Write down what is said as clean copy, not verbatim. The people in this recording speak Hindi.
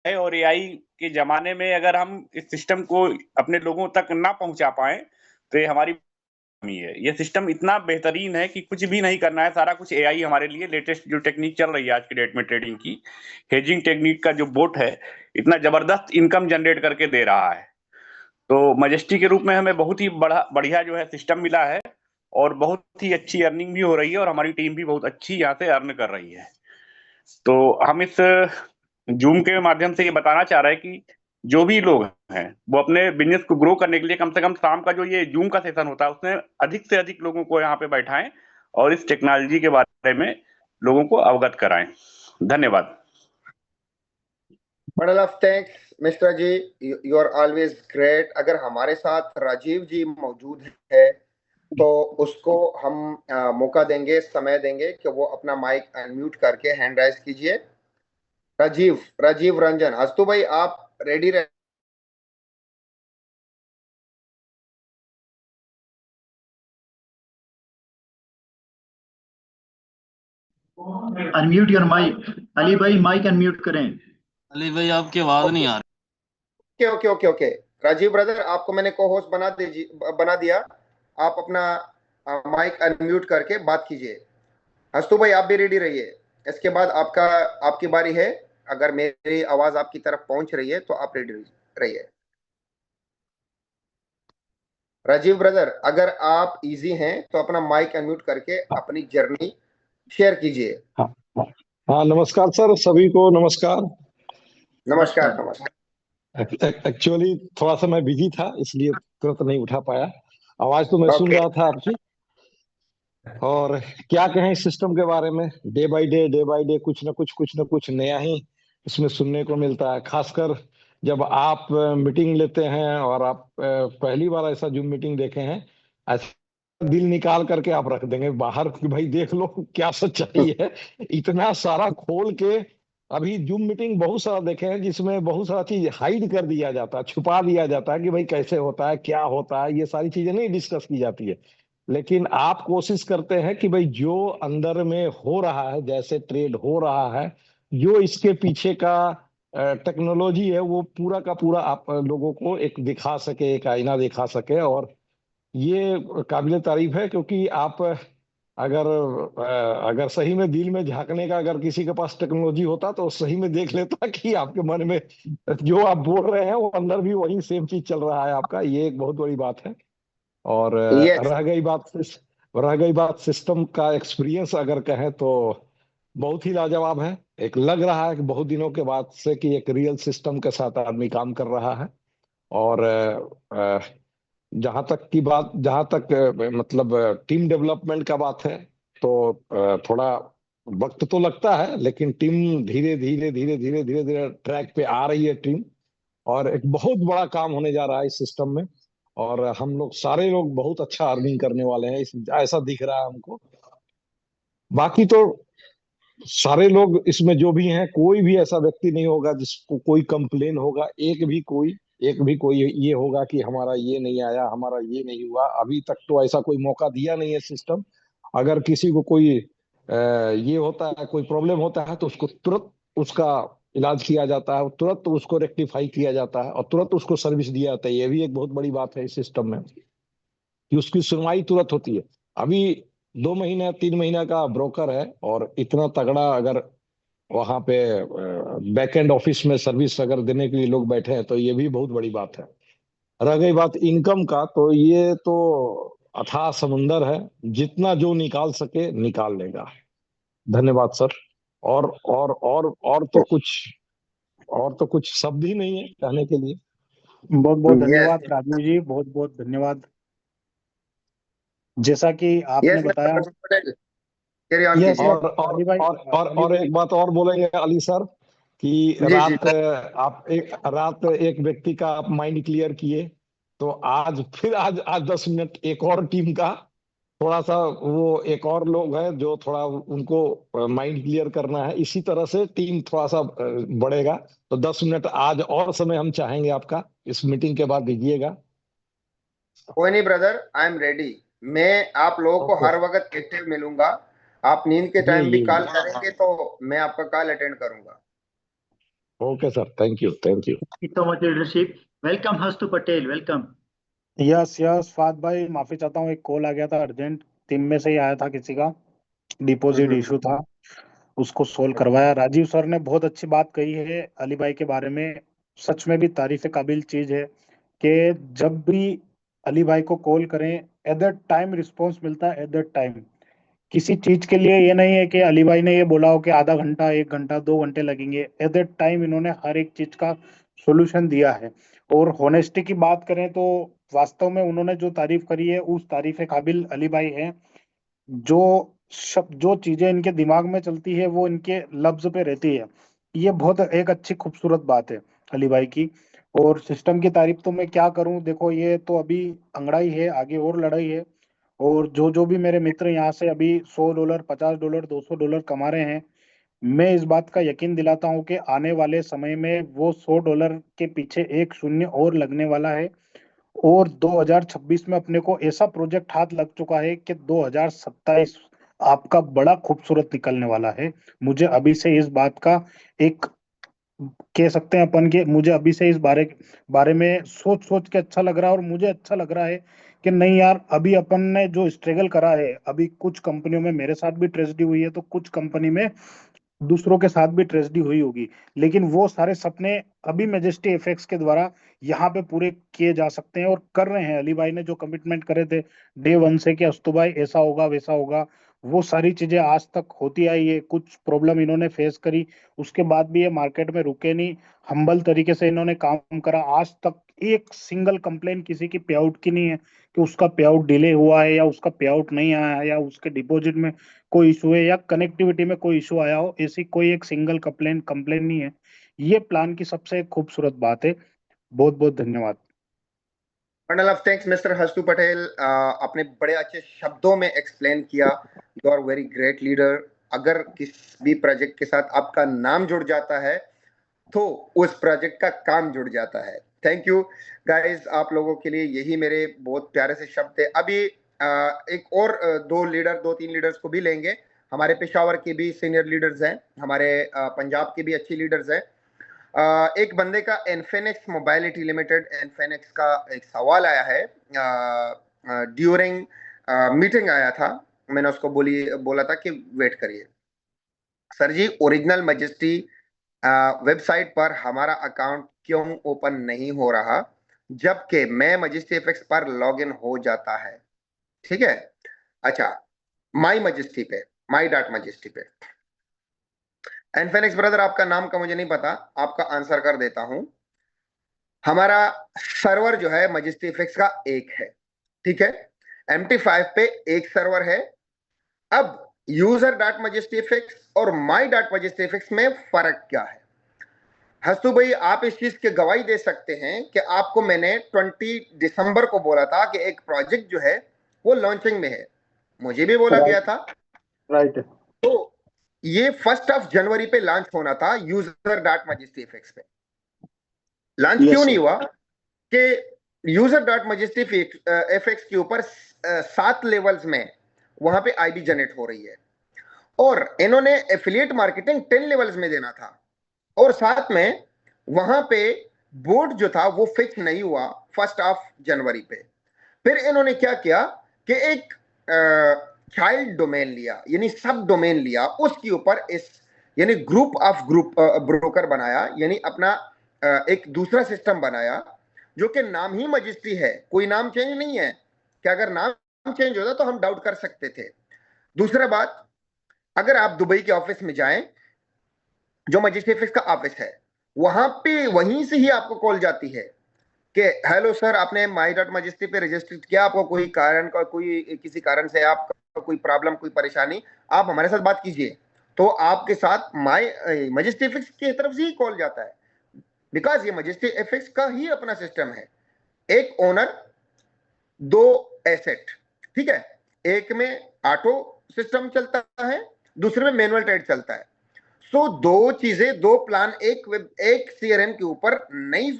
है और एआई के ज़माने में अगर हम इस सिस्टम को अपने लोगों तक ना पहुँचा पाएँ, तो ये हमारी कमी है। ये सिस्टम इतना बेहतरीन है कि कुछ भी नहीं करना है, सारा कुछ एआई हमारे लिए लेटेस्ट जो टेक्नीक चल रही है आज की डेट में ट्रेडिंग की, हेजिंग टेक्नीक का जो बोट है, इतना ज़बरदस्त इनकम जनरेट करके दे रहा है। तो मैजेस्टी के रूप में हमें बहुत ही बढ़िया जो है सिस्टम मिला है और बहुत ही अच्छी अर्निंग भी हो रही है और हमारी टीम भी बहुत अच्छी यहाँ से अर्न कर रही है। तो हम इस ज़ूम के माध्यम से ये बताना चाह रहे हैं कि जो भी लोग हैं, वो अपने बिज़नेस को ग्रो करने के लिए कम से कम शाम का जो ये ज़ूम का सेशन होता है, उसमें अधिक से अधिक लोगों को यहाँ पे बैठाएँ और इस टेक्नोलॉजी के बारे में लोगों को अवगत कराएँ। धन्यवाद। बड़ा love thanks mister ji, you are always great. अगर हमारे साथ राजीव जी मौजूद है तो उसको हम मौका देंगे, समय देंगे कि वो अपना माइक अनम्यूट करके हैंड राइज कीजिए। राजीव रंजन, हस्तु भाई आप रेडी रहे? Unmute your mic. अली भाई माइक अनम्यूट करें। अली भाई आपकी आवाज नहीं आ रही। Okay okay okay okay, Rajiv brother आपको मैंने को होस्ट बना दिया। आप अपना माइक अनम्यूट करके बात कीजिए। हस्तु भाई आप भी रेडी रहिए, इसके बाद आपकी बारी है। अगर मेरी आवाज आपकी तरफ पहुंच रही है तो आप रेडी रहिए। राजीव ब्रदर अगर आप इजी हैं तो अपना माइक अनम्यूट करके अपनी जर्नी शेयर कीजिए। हाँ नमस्कार सर, सभी को नमस्कार। नमस्कार नमस्कार। एक्चुअली थोड़ा सा मैं बिजी था इसलिए तुरंत नहीं उठा पाया। आवाज तो मैं सुन रहा था आपकी। और क्या कहें इस सिस्टम के बारे में, डे बाय डे कुछ न कुछ नया ही इसमें सुनने को मिलता है। खासकर जब आप मीटिंग लेते हैं और आप पहली बार ऐसा जूम मीटिंग देखे हैं, ऐसा दिल निकाल करके आप रख देंगे बाहर कि भाई देख लो क्या सच्चाई है। इतना सारा खोल के अभी जूम मीटिंग बहुत सारा देखे हैं जिसमें बहुत सारा चीज हाइड कर दिया जाता है, छुपा दिया जाता है कि भाई कैसे होता है, क्या होता है, ये सारी चीजें नहीं डिस्कस की जाती है। लेकिन आप कोशिश करते हैं कि भाई जो अंदर में हो रहा है, जैसे ट्रेड हो रहा है, जो इसके पीछे का टेक्नोलॉजी है, वो पूरा का पूरा आप लोगों को एक दिखा सके, एक आईना दिखा सके। और ये काबिल तारीफ है क्योंकि आप अगर सही में दिल में झांकने का अगर किसी के पास टेक्नोलॉजी होता तो सही में देख लेता कि आपके मन में जो आप बोल रहे हैं वो अंदर भी वही सेम चीज चल रहा है आपका। ये एक बहुत बड़ी बात है। और रह गई बात सिस्टम का एक्सपीरियंस अगर कहें तो बहुत ही लाजवाब है। एक लग रहा है कि बहुत दिनों के बाद से कि एक रियल सिस्टम के साथ आदमी काम कर रहा है। और जहां तक मतलब टीम डेवलपमेंट का बात है तो थोड़ा वक्त तो लगता है, लेकिन टीम धीरे धीरे ट्रैक पे आ रही है टीम। और एक बहुत बड़ा काम होने जा रहा है इस सिस्टम में। और हम लोग सारे लोग बहुत अच्छा अर्निंग करने वाले हैं, ऐसा दिख रहा है हमको। बाकी तो सारे लोग इसमें जो भी हैं, कोई भी ऐसा व्यक्ति नहीं होगा जिसको कोई कंप्लेन होगा। एक भी कोई ये होगा कि हमारा ये नहीं आया, हमारा ये नहीं हुआ। अभी तक तो ऐसा कोई मौका दिया नहीं है सिस्टम। अगर किसी को कोई ये होता है, कोई प्रॉब्लम होता है तो उसको तुरंत उसका इलाज किया जाता है, तुरंत उसको रेक्टिफाई किया जाता है और तुरंत उसको सर्विस दिया जाता है। ये भी एक बहुत बड़ी बात है इस सिस्टम में कि उसकी सुनवाई तुरंत होती है। अभी 2 महीना 3 महीना का ब्रोकर है और इतना तगड़ा अगर वहां पे बैक एंड ऑफिस में सर्विस अगर देने के लिए लोग बैठे हैं तो ये भी बहुत बड़ी बात है। रह गई बात इनकम का, तो ये तो अथाह समुंदर है, जितना जो निकाल सके निकाल लेगा। धन्यवाद सर। और तो कुछ शब्द ही नहीं है कहने के लिए। बहुत बहुत धन्यवाद राजीव जी, बहुत बहुत धन्यवाद। जैसा कि आपने बताया। और एक बात और बोलेंगे अली सर कि रात एक व्यक्ति का आप माइंड क्लियर किए, तो आज 10 मिनट एक और टीम का थोड़ा सा, वो एक और लोग हैं जो थोड़ा उनको माइंड क्लियर करना है। इसी तरह से टीम थोड़ा सा बढ़ेगा। तो 10 मिनट आज और समय हम चाहेंगे आपका, इस मीटिंग के बाद दीजिएगा। कोई नहीं ब्रदर, आई एम रेडी। मैं आप लोगों को हर वक्त एक्टिव मिलूंगा। आप नींद के टाइम भी कॉल करेंगे तो मैं आपका कॉल अटेंड करूंगा। Okay sir, thank you, thank you. so much leadership. Welcome Hastu Patel, welcome. Yes yes Fahd भाई, माफी चाहता हूँ, एक कॉल आ गया था अर्जेंट, टीम में से ही आया था, किसी का डिपॉजिट इशू था, उसको सोल्व करवाया। राजीव सर ने बहुत अच्छी बात कही है अली भाई के बारे में, सच में भी तारीफ काबिल चीज है कि जब भी अली भाई को कॉल करें एट दैट टाइम रिस्पॉन्स मिलता है, एट दैट टाइम। किसी चीज के लिए ये नहीं है कि अली भाई ने ये बोला हो कि आधा घंटा, 1 घंटा, 2 घंटे लगेंगे, एट दैट टाइम इन्होंने हर एक चीज का सोल्यूशन दिया है। और होनेस्टी की बात करें तो वास्तव में उन्होंने जो तारीफ करी है उस तारीफ काबिल अली भाई है। जो शब्द, जो चीजें इनके दिमाग में चलती है वो इनके लफ्ज पे रहती है। ये बहुत एक अच्छी खूबसूरत बात है अली भाई की। और सिस्टम की तारीफ तो मैं क्या करूं, देखो ये तो अभी अंगड़ाई है, आगे और लड़ाई है। और जो जो भी मेरे मित्र यहाँ से अभी $100, $50, $200 कमा रहे हैं, मैं इस बात का यकीन दिलाता हूँ कि आने वाले समय में वो $100 के पीछे एक शून्य और लगने वाला है। और 2026 में अपने को ऐसा प्रोजेक्ट हाथ लग चुका है कि 2027 आपका बड़ा खूबसूरत निकलने वाला है। मुझे अभी से इस बात का एक, कह सकते हैं अपन के, मुझे अभी से इस बारे बारे में सोच सोच के अच्छा लग रहा है। और मुझे अच्छा लग रहा है कि नहीं यार, अभी अपन ने जो स्ट्रगल करा है, अभी कुछ कंपनियों में मेरे साथ भी ट्रेजेडी हुई है, तो कुछ कंपनी में दूसरों के साथ भी ट्रेजेडी हुई होगी, लेकिन वो सारे सपने अभी मैजेस्टी एफएक्स के द्वारा यहाँ पे पूरे किए जा सकते हैं, और कर रहे हैं। अली भाई ने जो कमिटमेंट करे थे डे वन से कि अस्तु भाई ऐसा होगा वैसा होगा, वो सारी चीजें आज तक होती आई है। कुछ प्रॉब्लम इन्होंने फेस करी, उसके बाद भी ये मार्केट में रुके नहीं, हम्बल तरीके से इन्होंने काम करा। आज तक एक सिंगल कंप्लेन किसी की पे आउट की नहीं है कि उसका पे आउट डिले हुआ है या उसका पे आउट नहीं आया है या उसके डिपॉजिट में कोई इशू है या कनेक्टिविटी में कोई इशू आया हो। ऐसी कोई एक सिंगल कंप्लेन नहीं है। ये प्लान की सबसे खूबसूरत बात है। बहुत बहुत धन्यवाद। Bundle of thanks mister Hastu Patel, आपने बड़े अच्छे शब्दों में एक्सप्लेन किया। You are very great leader. अगर किस भी प्रोजेक्ट के साथ आपका नाम जुड़ जाता है तो उस प्रोजेक्ट का काम जुड़ जाता है। थैंक यू गाइस, आप लोगों के लिए यही मेरे बहुत प्यारे से शब्द थे। अभी एक और दो तीन लीडर्स को भी लेंगे। हमारे पेशावर के भी सीनियर लीडर्स हैं, हमारे पंजाब के भी अच्छी लीडर्स हैं। एक बंदे का इन्फिनिक्स मोबाइलिटी लिमिटेड, इन्फिनिक्स का एक सवाल आया है, ड्यूरिंग मीटिंग आया था। मैंने उसको बोला था कि वेट करिए सर जी, ओरिजिनल मैजेस्टी वेबसाइट पर हमारा अकाउंट क्यों ओपन नहीं हो रहा जबकि मैं मैजेस्टी एफएक्स पर लॉगिन हो जाता है। ठीक है, अच्छा, माई मैजेस्टी पे, माई डॉट मैजेस्टी पे। इन्फिनिक्स ब्रदर, आपका नाम का मुझे नहीं पता, आपका आंसर कर देता हूं। हमारा सर्वर जो है मैजेस्टी एफएक्स का एक है, ठीक है, MT5 पे एक सर्वर है। अब यूजर डॉट मैजेस्टी एफएक्स और माई डॉट मैजेस्टी एफएक्स में फर्क क्या है? हस्तु भाई, आप इस चीज की गवाही दे सकते हैं कि आपको मैंने 20 दिसंबर को बोला था कि एक प्रोजेक्ट जो है वो लॉन्चिंग में है, मुझे भी बोला गया था। राइट। तो ये 1 जनवरी पे लॉन्च होना था यूजर डॉट मैजेस्टी एफएक्स पे। लॉन्च क्यों नहीं हुआ कि यूजर डॉट मैजेस्टी एफएक्स के ऊपर 7 लेवल्स में वहां पे आईडी जनरेट हो रही है, और इन्होंने एफिलिएट मार्केटिंग 10 लेवल्स में देना था, और साथ में वहां पे बोर्ड जो था वो फिक्स नहीं हुआ 1 जनवरी पे। फिर इन्होंने क्या किया कि एक चाइल्ड डोमेन लिया, यानी सब डोमेन लिया, उसके ऊपर इस यानी ग्रुप ऑफ ब्रोकर बनाया, यानी अपना एक दूसरा सिस्टम बनाया जो कि नाम ही मैजेस्टी है, कोई नाम चेंज नहीं है, कि अगर नाम चेंज होता तो हम डाउट कर सकते थे। दूसरा बात, अगर आप दुबई के ऑफिस में जाएं, जो मैजेस्टी एफएक्स का ऑफिस है, वहां पे वहीं से ही आपको कॉल जाती है कि हेलो सर, आपने माई डॉट मैजेस्टी पे रजिस्टर्ड किया, आपको कोई कारण का, कोई किसी कारण से आपका कोई प्रॉब्लम, कोई परेशानी, आप हमारे साथ बात कीजिए। तो आपके साथ माई मैजेस्टी एफएक्स की तरफ से ही कॉल जाता है, बिकॉज ये मैजेस्टी एफएक्स का ही अपना सिस्टम है। एक ओनर, 2 एसेट, ठीक है, एक में ऑटो सिस्टम चलता है, दूसरे में मैनुअल ट्रेड चलता है। सो 2 चीजें, 2 प्लान एक सीआरएम के ऊपर नहीं